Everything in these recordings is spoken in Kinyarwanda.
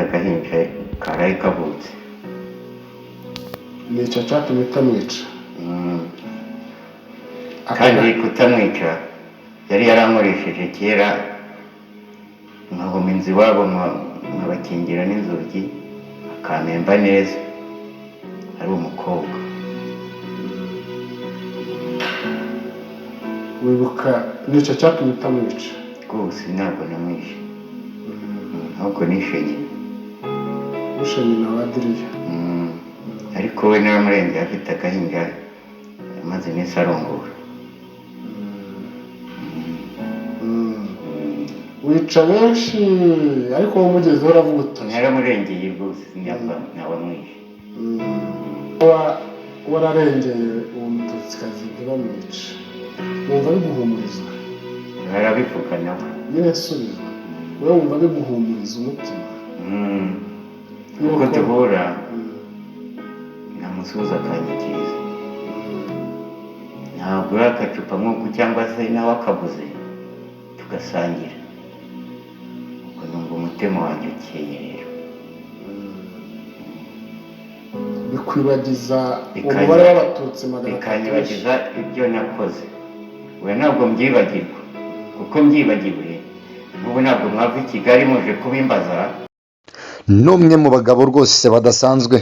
afite agahinja karaye kavutse. nicyo cyatumye utamwica. kandi kutamwica yari yarankoresheje kera nkahoma inzu iwabo nkabakingira n'inzugi akampemba neza ari umukobwa. wibuka nicyo cyatumye utamwica? rwose ntabwo namwishe, ahubwo nishe nyina. wishe nyina wa Adriya? ariko we naramurengeye afite agahinja maze iminsi arongora. wica benshi ariko wowe umugezeho uravuga uti naramurengeye rwose ntabamwishe. wararengeye uwo mututsikazi ntibamwice, wumva biguhumuriza? barabivuga nawe nyine subiza, wowe wumva biguhumuriza umutima? ubwo duhura namusuhuza akanyikiriza, ntabwo uri agacupa nk'uku cyangwa se nawe akabuze tugasangira, ubwo numva umutima wanjye ukeye. Rero bikwibagiza umubare w'abatutsi magana atatu? bikanyibagiza ibyo nakoze. we ntabwo mbyibagirwa, kuko mbyibagiwe n'ubu ntabwo mwava i Kigali muje kubimbaza. n'umwe mu bagabo rwose badasanzwe,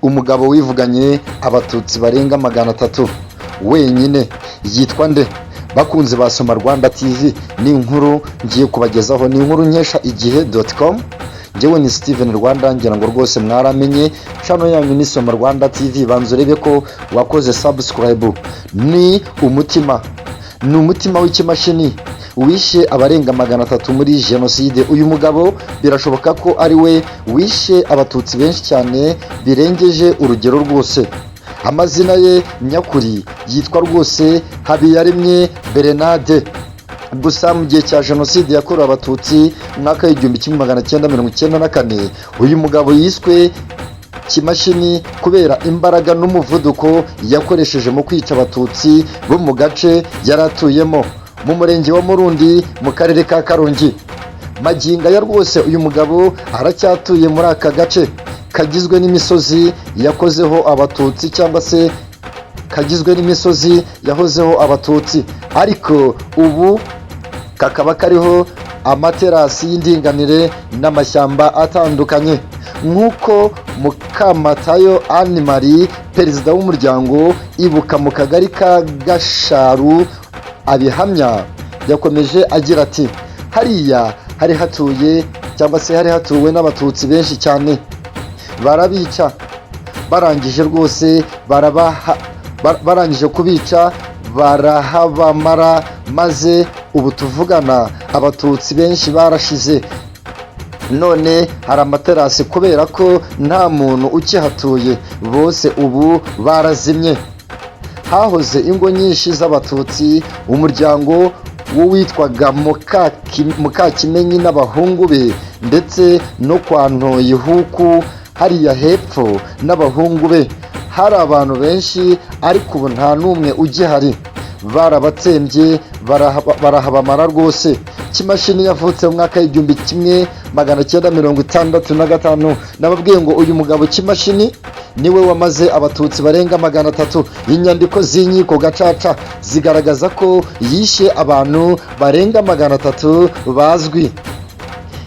umugabo wivuganye abatutsi barenga 300 wenyine. yitwa nde? bakunze basoma Rwanda TV, ni inkuru ngiye kubagezaho, ni inkuru nkesha igihe.com. njyewe ni Steven Rwanda, ngira ngo rwose mwaramenye channel yanyu ni Soma Rwanda TV. banza urebe ko wakoze subscribe. ni umutima w'ikimashini wishe abarenga 300 muri jenoside. uyu mugabo birashoboka ko ari we wishe abatutsi benshi cyane birengeje urugero rwose. amazina ye nyakuri yitwa rwose Habiyaremye Bernard. gusa mu gihe cya jenoside yakorewe abatutsi mwaka w'1994 uyu mugabo yiswe kimashini kubera imbaraga n'umuvuduko yakoresheje mu kwica abatutsi bo mu gace yaratuyemo mu murenge wa Murundi mu karere ka Karongi. maginga ya rwose uyu mugabo aracyatuye muri aka gace kagizwe n'imisozi yakozeho abatutsi, cyangwa se kagizwe n'imisozi yahozeho abatutsi, ariko ubu kakaba kariho amaterasi y'indinganire n'amashyamba atandukanye. nk'uko Mukamatayo Anne Marie, perezida w'umuryango Ibuka mu kagari ka Gasharu abihamya, yakomeje agira ati hariya hari hatuye cyangwa se hari hatuwe n'abatutsi benshi cyane, barabica barangije rwose barangije kubica barahabamara, maze ubu tuvugana abatutsi benshi barashize. none hari amaterasi kubera ko nta muntu ukihatuye, bose ubu barazimye. hahoze ingo nyinshi z'abatutsi, umuryango w'uwitwaga Mukakimenyi n'abahungu be, ndetse no kwa Ntoyihuku hariya hepfo n'abahungu be. hari abantu benshi ariko ubu nta n'umwe ugihari, barabatsembye barahabamara rwose. kimashini yavutse mu mwaka w'1965. nababwiye ngo uyu mugabo Kimashini niwe wamaze abatutsi barenga 300. inyandiko z'inkiko gacaca zigaragaza ko yishe abantu barenga 300 bazwi.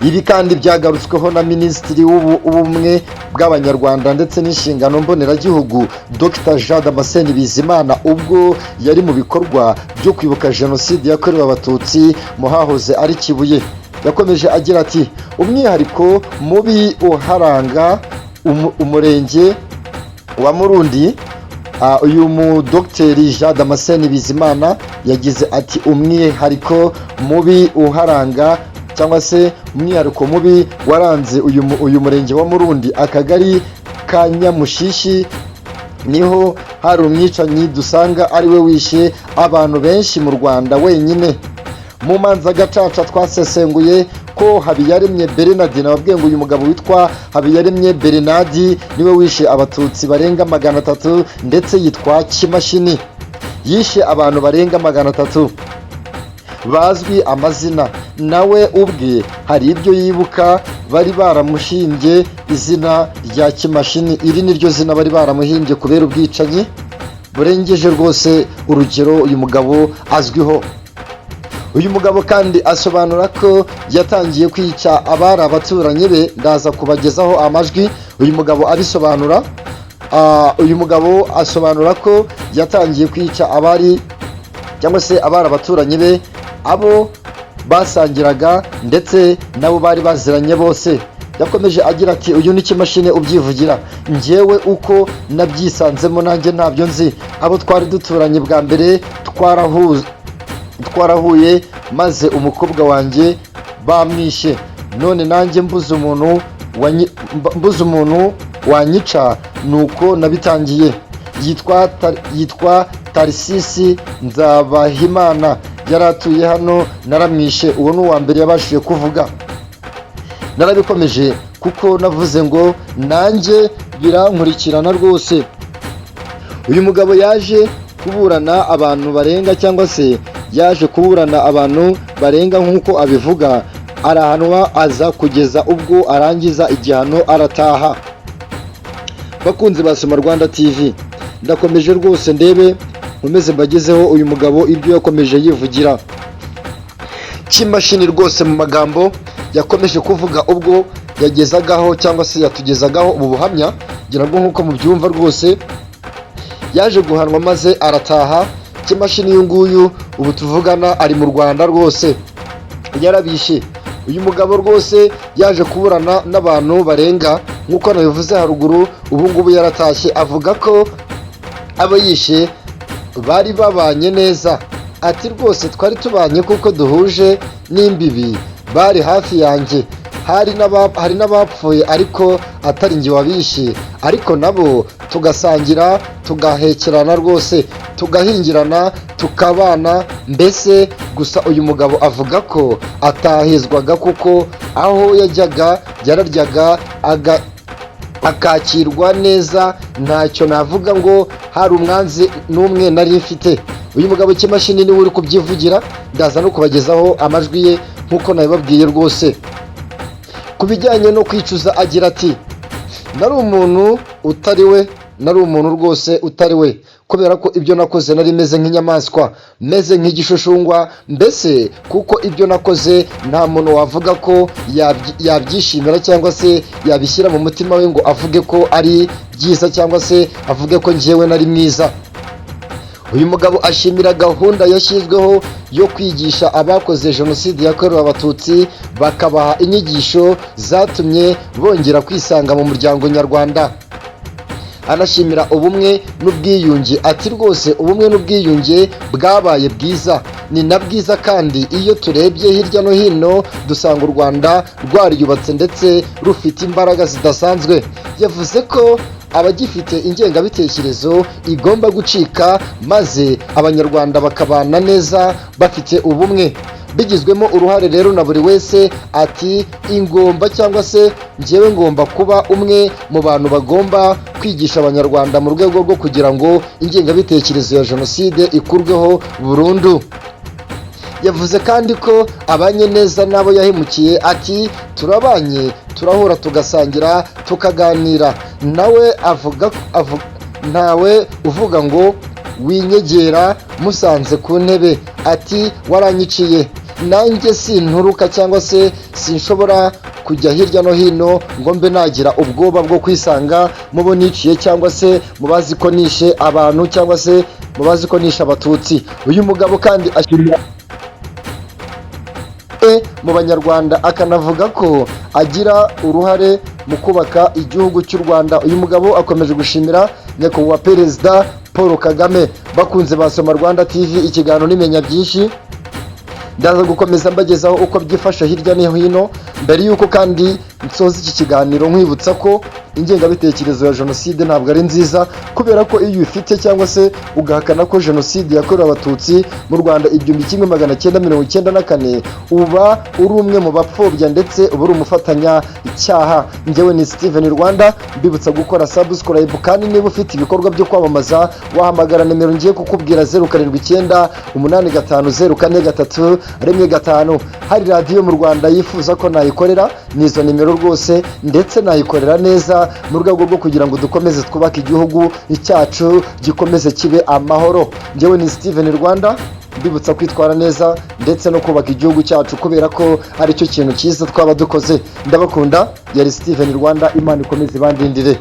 ibi kandi byagarutsweho na Minisitiri w'Ubumwe bw'Abanyarwanda ndetse n'inshingano mboneragihugu Dr Jean Damascene Bizimana, ubwo yari mu bikorwa byo kwibuka jenoside yakorewe abatutsi mu hahoze ari Kibuye. yakomeje agira ati umwihariko mubi uharanga umurenge wa Murundi. uyu mu Dr Jean Damascene Bizimana yagize ati umwihariko mubi uharanga cyangwa se umwihariko mubi waranze uyu murenge wa Murundi, akagari ka Nyamushishi, niho hari umwicanyi dusanga ari we wishe abantu benshi mu Rwanda wenyine. mu manza gacaca twasesenguye ko Habiyaremye Bernard, nababwiye ngo uyu mugabo witwa Habiyaremye Bernard niwe wishe abatutsi barenga 300, ndetse yitwa Kimashini, yishe abantu barenga 300 bazwi amazina. nawe ubwe hari ibyo yibuka bari baramuhimbye izina rya Kimashini. Iri ni ryo zina bari baramuhimbye kubera ubwicanyi burengeje rwose urugero uyu mugabo azwiho. Uyu mugabo kandi asobanura ko yatangiye kwica abari abaturanyi be, ndaza kubagezaho amajwi uyu mugabo abisobanura. Uyu mugabo asobanura ko yatangiye kwica abari abaturanyi be, abo basangiraga ndetse nabo bari baziranye bose. Yakomeje agira ati uyu ni Kimashini ubyivugira, njyewe uko nabyisanzemo nanjye ntabyo nzi, abo twari duturanye bwa mbere twarahuye maze umukobwa wanjye bamwishe, none nanjye mbuze umuntu wanyica, nuko nabitangiye. Yitwa Tarisisi Nzabahimana, yaratuye hano, naramwishe. Uwo ni uwa mbere yabashije kuvuga. Narabikomeje kuko navuze ngo nanjye birankurikirana rwose. Uyu mugabo yaje kuburana abantu barenga nk'uko abivuga, arahanwa aza kugeza ubwo arangiza igihano arataha. Bakunzi ba Soma Rwanda TV, ndakomeje rwose ndebe nkomeze mbagezeho uyu mugabo ibyo yakomeje yivugira. Kimashini rwose mu magambo yakomeje kuvuga ubwo yatugezagaho ubu buhamya, ngira ngo nk'uko mubyumva rwose yaje guhanwa maze arataha. Kimashini uyu nguyu ubu tuvugana ari mu Rwanda rwose, yarabishe. Uyu mugabo rwose yaje kuburana n'abantu barenga nk'uko nabivuze haruguru, ubu ngubu yaratashye. Avuga ko abo yishe bari babanye neza, ati rwose twari tubanye kuko duhuje n'imbibi, bari hafi yanjye, hari n'abapfuye ariko atari njye wabishe, ariko nabo tugasangira tugahekerana rwose, tugahingirana tukabana mbese. Gusa uyu mugabo avuga ko atahezwaga kuko aho yajyaga yararyaga akakirwa neza, ntacyo navuga ngo hari umwanzi n'umwe nari mfite. Uyu mugabo Kimashini niwe uri kubyivugira, ndaza no kubagezaho amajwi ye nk'uko nabibabwiye rwose. Ku bijyanye no kwicuza agira ati nari umuntu rwose utari we, kubera ko ibyo nakoze nari meze nk'inyamaswa, meze nk'igishushungwa mbese, kuko ibyo nakoze nta muntu wavuga ko yabyishimira cyangwa se yabishyira mu mutima we ngo avuge ko ari byiza cyangwa se avuge ko njyewe nari mwiza. Uyu mugabo ashimira gahunda yashyizweho yo kwigisha abakoze jenoside yakorewe abatutsi, bakabaha inyigisho zatumye bongera kwisanga mu muryango nyarwanda. Anashimira ubumwe n'ubwiyunge, ati rwose ubumwe n'ubwiyunge bwabaye bwiza, ni na bwiza kandi iyo turebye hirya no hino dusanga u Rwanda rwariyubatse ndetse rufite imbaraga zidasanzwe. Yavuze ko abagifite ingengabitekerezo igomba gucika maze abanyarwanda bakabana neza bafite ubumwe, bigizwemo uruhare rero na buri wese. Ati ingomba cyangwa se njyewe ngomba kuba umwe mu bantu bagomba kwigisha abanyarwanda mu rwego rwo kugira ngo ingengabitekerezo ya jenoside ikurweho burundu. Yavuze kandi ko abanye neza n'abo yahemukiye, ati turabanye, turahura tugasangira tukaganira. Ntawe uvuga ngo winyegera musanze ku ntebe, ati waranyiciye, nanjye sinturuka cyangwa se sinshobora kujya hirya no hino ngo mbe nagira ubwoba bwo kwisanga mubo niciye cyangwa se mubazi ko nishe abantu cyangwa se mubazi ko nishe abatutsi. Uyu mugabo kandi ashimira mu banyarwanda, akanavuga ko agira uruhare mu kubaka igihugu cy'u Rwanda. Uyu mugabo akomeje gushimira nyakubahwa Perezida Paul Kagame. Bakunze ba Soma Rwanda TV, ikiganiro nimenya byinshi, ndaza gukomeza mbagezaho uko byifashe hirya no hino. Mbere y'uko kandi nsoza iki kiganiro nkwibutsa ko ingengabitekerezo ya jenoside ntabwo ari nziza, kubera ko iyo uyifite cyangwa se ugahakana ko jenoside yakorewe abatutsi mu Rwanda 1994 uba uri umwe mu bapfobya ndetse uba uri umufatanya icyaha. Njyewe ni Steven Rwanda, mbibutsa gukora subscribe, kandi niba ufite ibikorwa byo kwamamaza wahamagara nimero ngiye kukubwira 0798804315. Hari radiyo mu Rwanda yifuza ko nayikorera, nizo nimero rwose, ndetse nayikorera neza mu rwego rwo kugira ngo dukomeze twubake igihugu cyacu gikomeze kibe amahoro. Njyewe ni Steven Rwanda, mbibutsa kwitwara neza ndetse no kubaka igihugu cyacu, kubera ko ari cyo kintu cyiza twaba dukoze. Ndabakunda, yari Steven Rwanda, Imana ikomeze ibandindire.